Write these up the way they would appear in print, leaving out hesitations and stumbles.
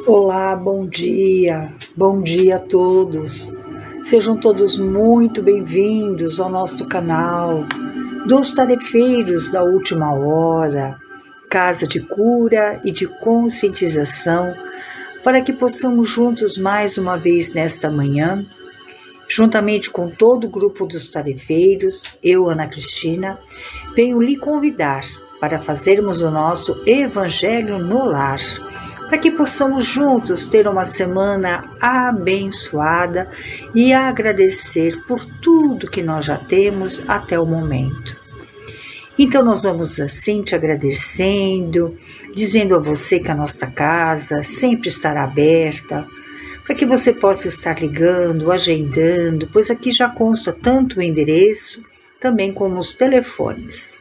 Olá, bom dia a todos. Sejam todos muito bem-vindos ao nosso canal dos Tarefeiros da Última Hora, casa de cura e de conscientização, para que possamos juntos mais uma vez nesta manhã, juntamente com todo o grupo dos tarefeiros, eu, Ana Cristina, venho lhe convidar para fazermos o nosso Evangelho no Lar, para que possamos juntos ter uma semana abençoada e agradecer por tudo que nós já temos até o momento. Então nós vamos assim te agradecendo, dizendo a você que a nossa casa sempre estará aberta, para que você possa estar ligando, agendando, pois aqui já consta tanto o endereço, também como os telefones.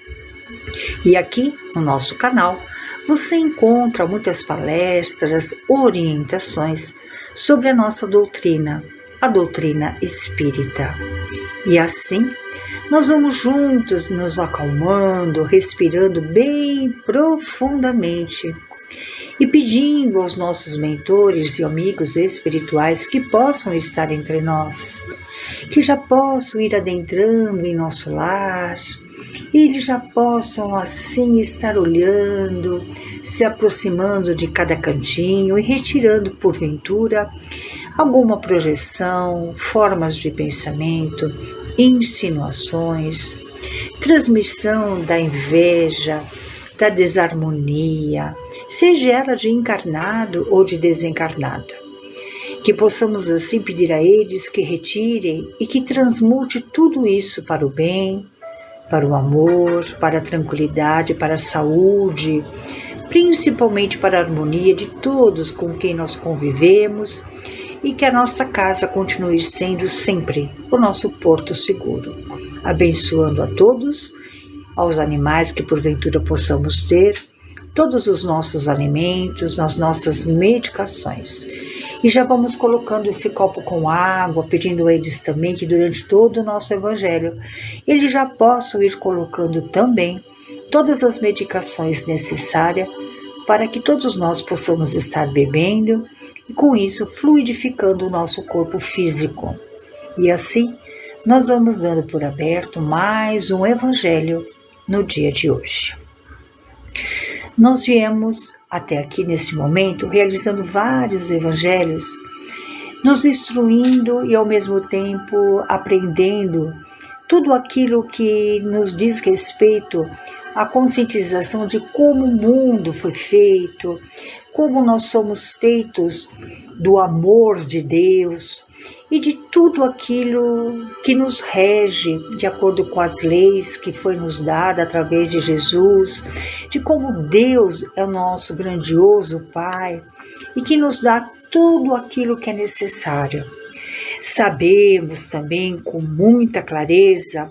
E aqui no nosso canal, você encontra muitas palestras, orientações sobre a nossa doutrina, a doutrina espírita. E assim, nós vamos juntos nos acalmando, respirando bem profundamente e pedindo aos nossos mentores e amigos espirituais que possam estar entre nós, que já possam ir adentrando em nosso lar, e eles já possam assim estar olhando, se aproximando de cada cantinho e retirando porventura alguma projeção, formas de pensamento, insinuações, transmissão da inveja, da desarmonia, seja ela de encarnado ou de desencarnado. Que possamos assim pedir a eles que retirem e que transmute tudo isso para o bem, para o amor, para a tranquilidade, para a saúde, principalmente para a harmonia de todos com quem nós convivemos e que a nossa casa continue sendo sempre o nosso porto seguro, abençoando a todos, aos animais que porventura possamos ter, todos os nossos alimentos, as nossas medicações. E já vamos colocando esse copo com água, pedindo a eles também que durante todo o nosso Evangelho, eles já possam ir colocando também todas as medicações necessárias para que todos nós possamos estar bebendo e com isso fluidificando o nosso corpo físico. E assim, nós vamos dando por aberto mais um Evangelho no dia de hoje. Nós viemos até aqui nesse momento realizando vários evangelhos, nos instruindo e ao mesmo tempo aprendendo tudo aquilo que nos diz respeito à conscientização de como o mundo foi feito, como nós somos feitos do amor de Deus e de tudo aquilo que nos rege de acordo com as leis que foi nos dada através de Jesus, de como Deus é o nosso grandioso Pai e que nos dá tudo aquilo que é necessário. Sabemos também com muita clareza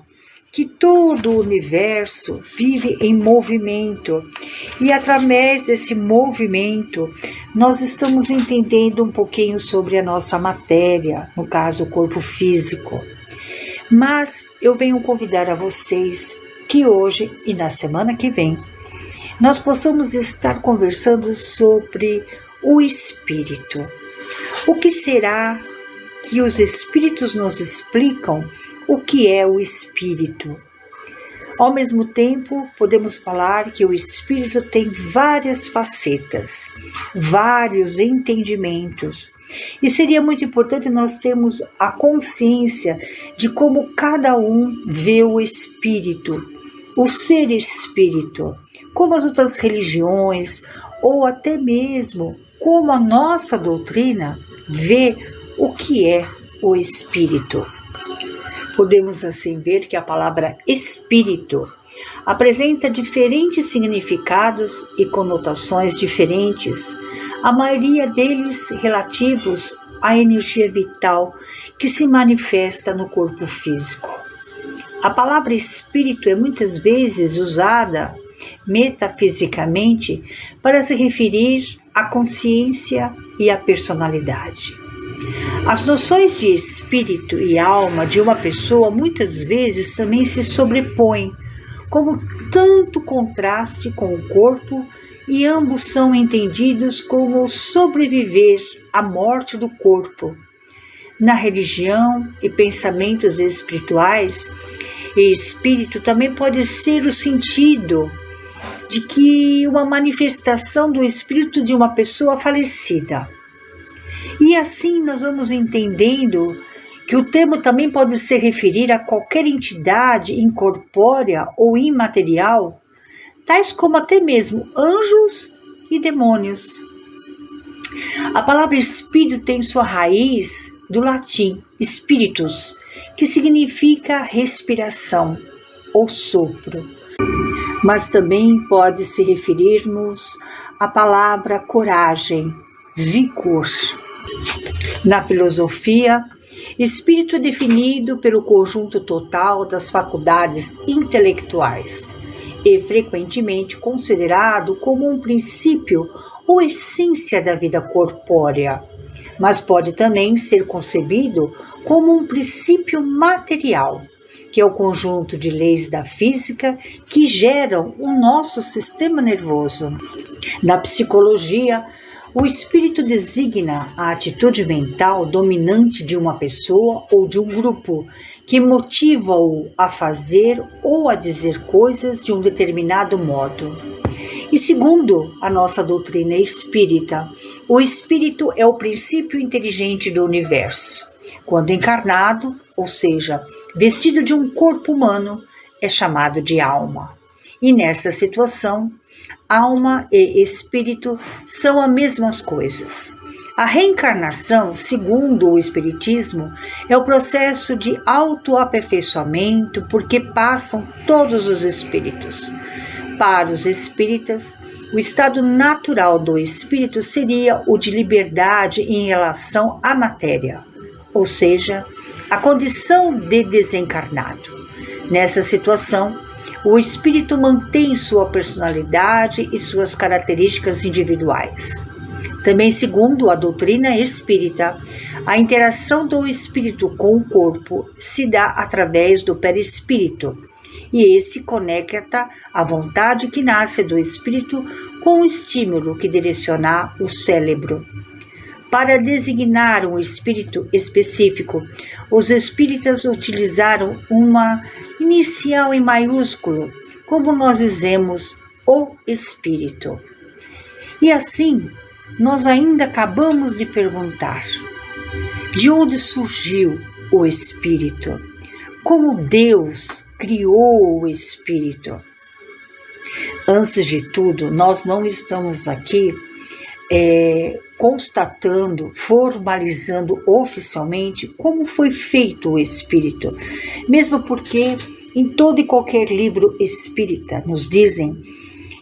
que todo o universo vive em movimento e através desse movimento nós estamos entendendo um pouquinho sobre a nossa matéria, no caso o corpo físico. Mas eu venho convidar a vocês que hoje e na semana que vem nós possamos estar conversando sobre o espírito. O que será que os espíritos nos explicam o que é o espírito? Ao mesmo tempo, podemos falar que o espírito tem várias facetas, vários entendimentos, e seria muito importante nós termos a consciência de como cada um vê o espírito, o ser espírito, como as outras religiões, ou até mesmo como a nossa doutrina vê o que é o espírito. Podemos assim ver que a palavra espírito apresenta diferentes significados e conotações diferentes, a maioria deles relativos à energia vital que se manifesta no corpo físico. A palavra espírito é muitas vezes usada metafisicamente para se referir à consciência e à personalidade. As noções de espírito e alma de uma pessoa muitas vezes também se sobrepõem, como tanto contraste com o corpo e ambos são entendidos como sobreviver à morte do corpo. Na religião e pensamentos espirituais, e espírito também pode ser o sentido de que uma manifestação do espírito de uma pessoa falecida. E assim nós vamos entendendo que o termo também pode se referir a qualquer entidade incorpórea ou imaterial, tais como até mesmo anjos e demônios. A palavra espírito tem sua raiz do latim spiritus, que significa respiração ou sopro. Mas também pode se referirmos à palavra coragem, vigor. Na filosofia, espírito é definido pelo conjunto total das faculdades intelectuais e frequentemente considerado como um princípio ou essência da vida corpórea, mas pode também ser concebido como um princípio material, que é o conjunto de leis da física que geram o nosso sistema nervoso. Na psicologia, o espírito designa a atitude mental dominante de uma pessoa ou de um grupo, que motiva-o a fazer ou a dizer coisas de um determinado modo. E segundo a nossa doutrina espírita, o espírito é o princípio inteligente do universo. Quando encarnado, ou seja, vestido de um corpo humano, é chamado de alma. E nessa situação, alma e espírito são as mesmas coisas. A reencarnação, segundo o espiritismo, é o processo de autoaperfeiçoamento porque passam todos os espíritos. Para os espíritas, o estado natural do espírito seria o de liberdade em relação à matéria, ou seja, a condição de desencarnado. Nessa situação, o espírito mantém sua personalidade e suas características individuais. Também, segundo a doutrina espírita, a interação do espírito com o corpo se dá através do perispírito, e esse conecta a vontade que nasce do espírito com o estímulo que direcionar o cérebro. Para designar um espírito específico, os espíritas utilizaram uma inicial em maiúsculo, como nós dizemos, o espírito. E assim, nós ainda acabamos de perguntar: de onde surgiu o espírito? Como Deus criou o espírito? Antes de tudo, nós não estamos aqui constatando, formalizando oficialmente como foi feito o espírito, mesmo porque em todo e qualquer livro espírita nos dizem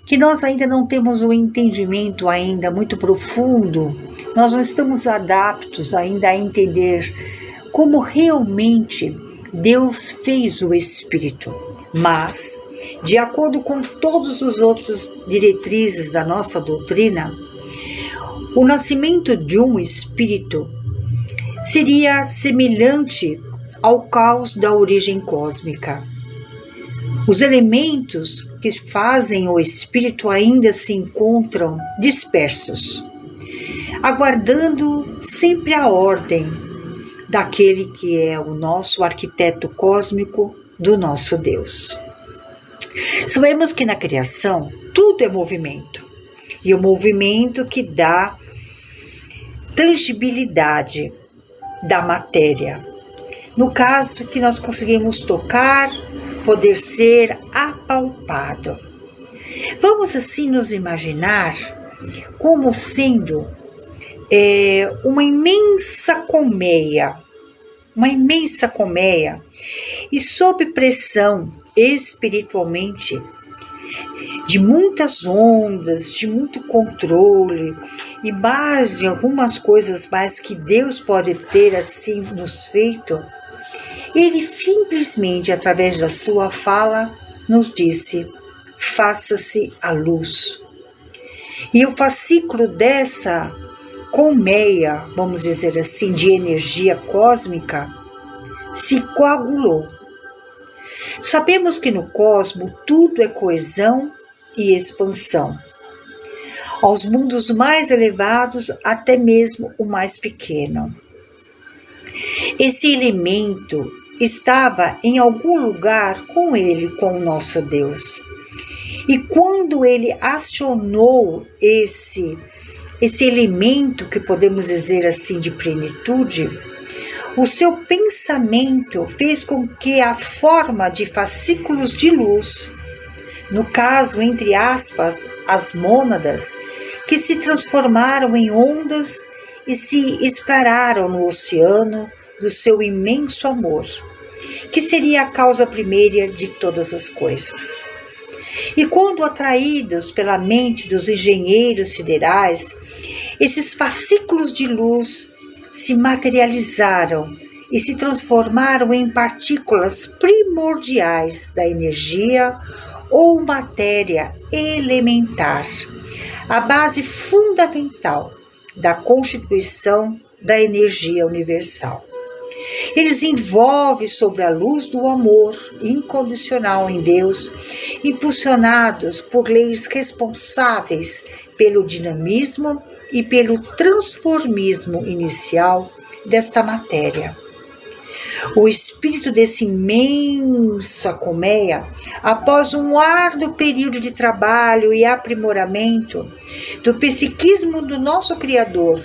que nós ainda não temos um entendimento ainda muito profundo, nós não estamos adaptos ainda a entender como realmente Deus fez o espírito. Mas, de acordo com todos os outros diretrizes da nossa doutrina, o nascimento de um espírito seria semelhante ao caos da origem cósmica. Os elementos que fazem o espírito ainda se encontram dispersos, aguardando sempre a ordem daquele que é o nosso arquiteto cósmico, do nosso Deus. Sabemos que na criação tudo é movimento, e o movimento que dá tangibilidade da matéria. No caso que nós conseguimos tocar, poder ser apalpado. Vamos assim nos imaginar como sendo uma imensa colmeia, e sob pressão espiritualmente de muitas ondas, de muito controle e mais de algumas coisas mais que Deus pode ter assim nos feito, Ele simplesmente através da sua fala nos disse: faça-se a luz. E o fascículo dessa colmeia, vamos dizer assim, de energia cósmica, se coagulou. Sabemos que no cosmos tudo é coesão e expansão. aos mundos mais elevados, até mesmo o mais pequeno. Esse elemento estava em algum lugar com ele, com o nosso Deus. E quando ele acionou esse elemento, que podemos dizer assim, de plenitude, o seu pensamento fez com que a forma de fascículos de luz, no caso, entre aspas, as mônadas, que se transformaram em ondas e se espraiaram no oceano do seu imenso amor, que seria a causa primeira de todas as coisas. E quando atraídos pela mente dos engenheiros siderais, esses fascículos de luz se materializaram e se transformaram em partículas primordiais da energia ou matéria elementar, a base fundamental da constituição da energia universal. Eles envolvem sobre a luz do amor incondicional em Deus, impulsionados por leis responsáveis pelo dinamismo e pelo transformismo inicial desta matéria. O espírito desse imensa colmeia, após um árduo período de trabalho e aprimoramento do psiquismo do nosso Criador,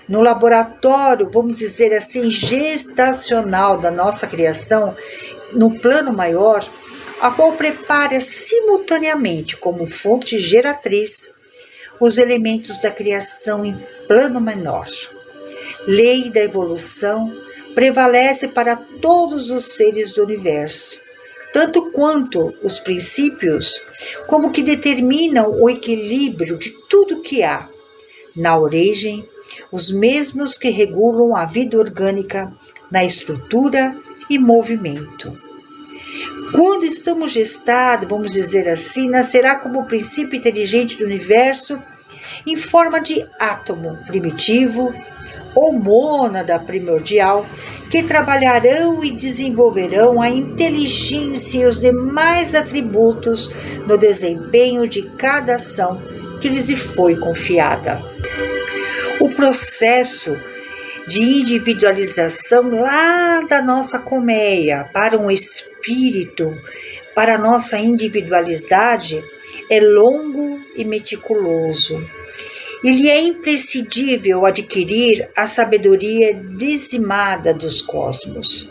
no laboratório, vamos dizer assim, gestacional da nossa criação, no plano maior, a qual prepara simultaneamente como fonte geratriz os elementos da criação em plano menor. Lei da evolução prevalece para todos os seres do universo, tanto quanto os princípios, como que determinam o equilíbrio de tudo que há, na origem, os mesmos que regulam a vida orgânica na estrutura e movimento. Quando estamos gestados, vamos dizer assim, nascerá como princípio inteligente do universo em forma de átomo primitivo ou mônada primordial, que trabalharão e desenvolverão a inteligência e os demais atributos no desempenho de cada ação que lhes foi confiada. O processo de individualização lá da nossa colmeia para um espírito, para a nossa individualidade, é longo e meticuloso. Ele é imprescindível adquirir a sabedoria dizimada dos cosmos.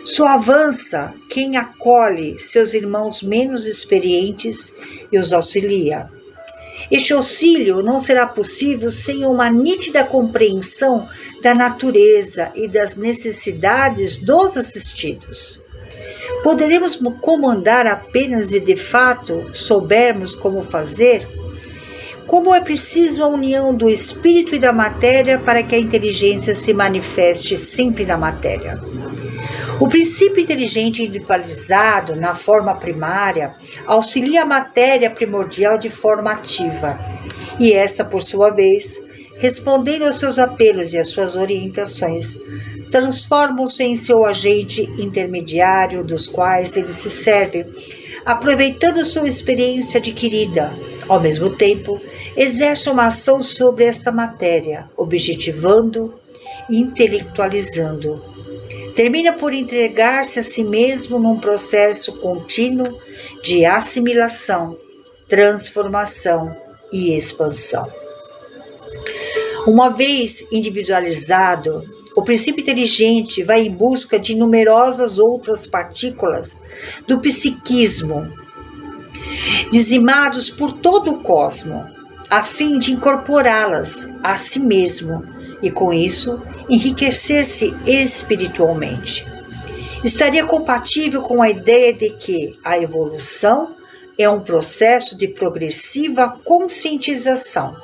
Só avança quem acolhe seus irmãos menos experientes e os auxilia. Este auxílio não será possível sem uma nítida compreensão da natureza e das necessidades dos assistidos. Poderemos comandar apenas se de fato soubermos como fazer? Como é preciso a união do espírito e da matéria para que a inteligência se manifeste sempre na matéria. O princípio inteligente individualizado na forma primária auxilia a matéria primordial de forma ativa, e esta, por sua vez, respondendo aos seus apelos e às suas orientações, transforma-se em seu agente intermediário, dos quais ele se serve, aproveitando sua experiência adquirida. Ao mesmo tempo, exerce uma ação sobre esta matéria, objetivando e intelectualizando. Termina por entregar-se a si mesmo num processo contínuo de assimilação, transformação e expansão. Uma vez individualizado, o princípio inteligente vai em busca de numerosas outras partículas do psiquismo, dizimados por todo o cosmo, a fim de incorporá-las a si mesmo e, com isso, enriquecer-se espiritualmente. Estaria compatível com a ideia de que a evolução é um processo de progressiva conscientização,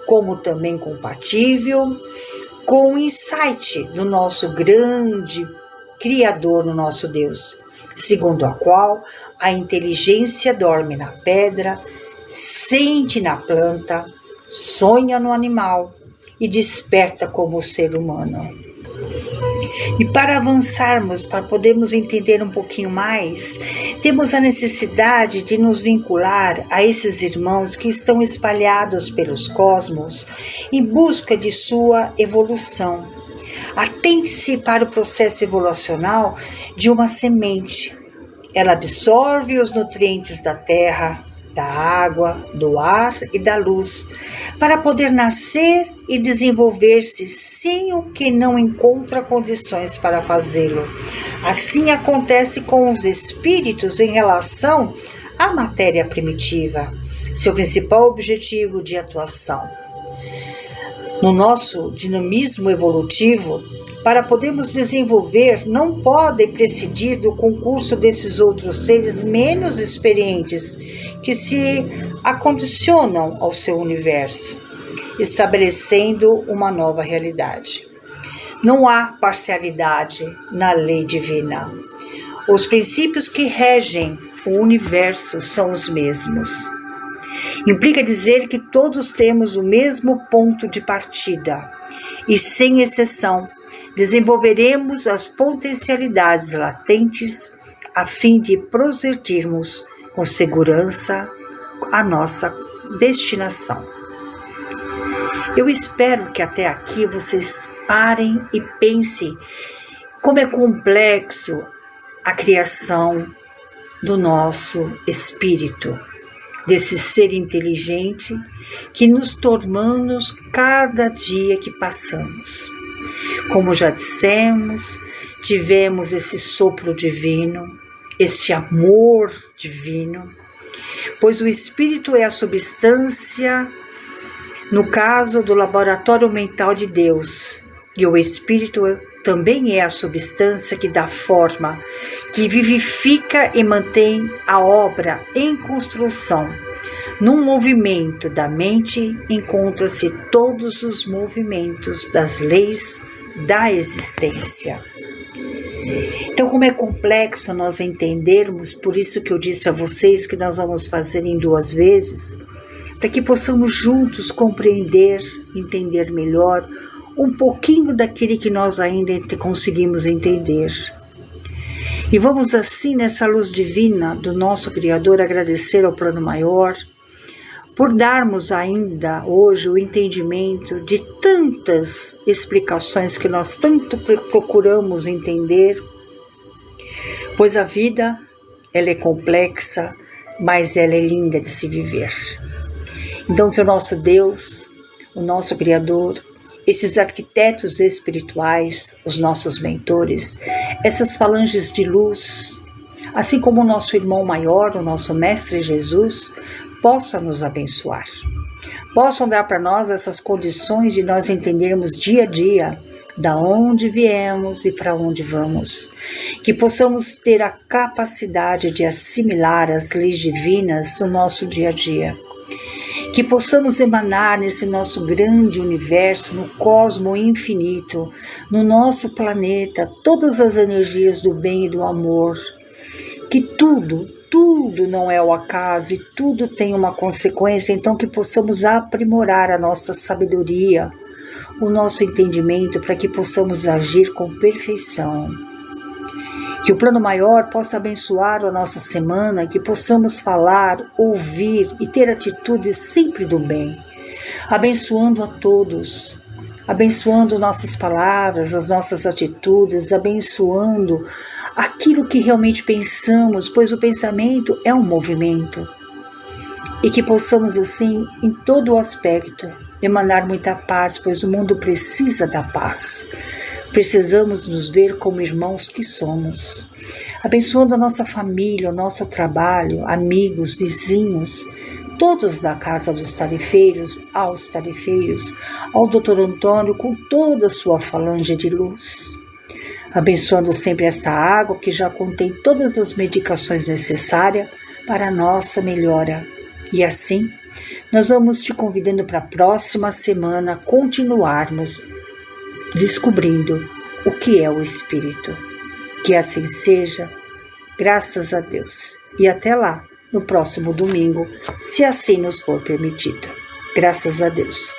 como também compatível com o insight do nosso grande Criador, no nosso Deus, segundo a qual a inteligência dorme na pedra, sente na planta, sonha no animal e desperta como ser humano. E para avançarmos, para podermos entender um pouquinho mais, temos a necessidade de nos vincular a esses irmãos que estão espalhados pelos cosmos em busca de sua evolução. Atente-se para o processo evolucional de uma semente. Ela absorve os nutrientes da terra, da água, do ar e da luz, para poder nascer e desenvolver-se sem o que não encontra condições para fazê-lo. Assim acontece com os espíritos em relação à matéria primitiva, seu principal objetivo de atuação. No nosso dinamismo evolutivo, para podermos desenvolver, não podem prescindir do concurso desses outros seres menos experientes que se acondicionam ao seu universo, estabelecendo uma nova realidade. Não há parcialidade na lei divina. Os princípios que regem o universo são os mesmos. Implica dizer que todos temos o mesmo ponto de partida e, sem exceção, desenvolveremos as potencialidades latentes a fim de prosseguirmos com segurança a nossa destinação. Eu espero que até aqui vocês parem e pensem como é complexo a criação do nosso espírito, desse ser inteligente que nos tornamos cada dia que passamos. Como já dissemos, tivemos esse sopro divino, este amor divino, pois o espírito é a substância, no caso do laboratório mental de Deus, e o espírito também é a substância que dá forma, que vivifica e mantém a obra em construção. Num movimento da mente encontra-se todos os movimentos das leis da existência. Então, como é complexo nós entendermos, por isso que eu disse a vocês que nós vamos fazer em 2 vezes, para que possamos juntos compreender, entender melhor um pouquinho daquele que nós ainda conseguimos entender. E vamos assim, nessa luz divina do nosso Criador, agradecer ao plano maior, por darmos ainda hoje o entendimento de tantas explicações que nós tanto procuramos entender, pois a vida, ela é complexa, mas ela é linda de se viver. Então que o nosso Deus, o nosso Criador, esses arquitetos espirituais, os nossos mentores, essas falanges de luz, assim como o nosso irmão maior, o nosso Mestre Jesus, possam nos abençoar. Possam dar para nós essas condições de nós entendermos dia a dia da onde viemos e para onde vamos. Que possamos ter a capacidade de assimilar as leis divinas no nosso dia a dia. Que possamos emanar nesse nosso grande universo, no cosmo infinito, no nosso planeta, todas as energias do bem e do amor. Que tudo não é o acaso e tudo tem uma consequência, então que possamos aprimorar a nossa sabedoria, o nosso entendimento, para que possamos agir com perfeição. Que o plano maior possa abençoar a nossa semana, que possamos falar, ouvir e ter atitudes sempre do bem, abençoando a todos, abençoando nossas palavras, as nossas atitudes, abençoando aquilo que realmente pensamos, pois o pensamento é um movimento. E que possamos assim, em todo o aspecto, emanar muita paz, pois o mundo precisa da paz. Precisamos nos ver como irmãos que somos, abençoando a nossa família, o nosso trabalho, amigos, vizinhos, todos da casa dos tarefeiros, aos tarefeiros, ao Dr. Antônio com toda a sua falange de luz. Abençoando sempre esta água que já contém todas as medicações necessárias para a nossa melhora. E assim, nós vamos te convidando para a próxima semana continuarmos descobrindo o que é o Espírito. Que assim seja, graças a Deus. E até lá, no próximo domingo, se assim nos for permitido. Graças a Deus.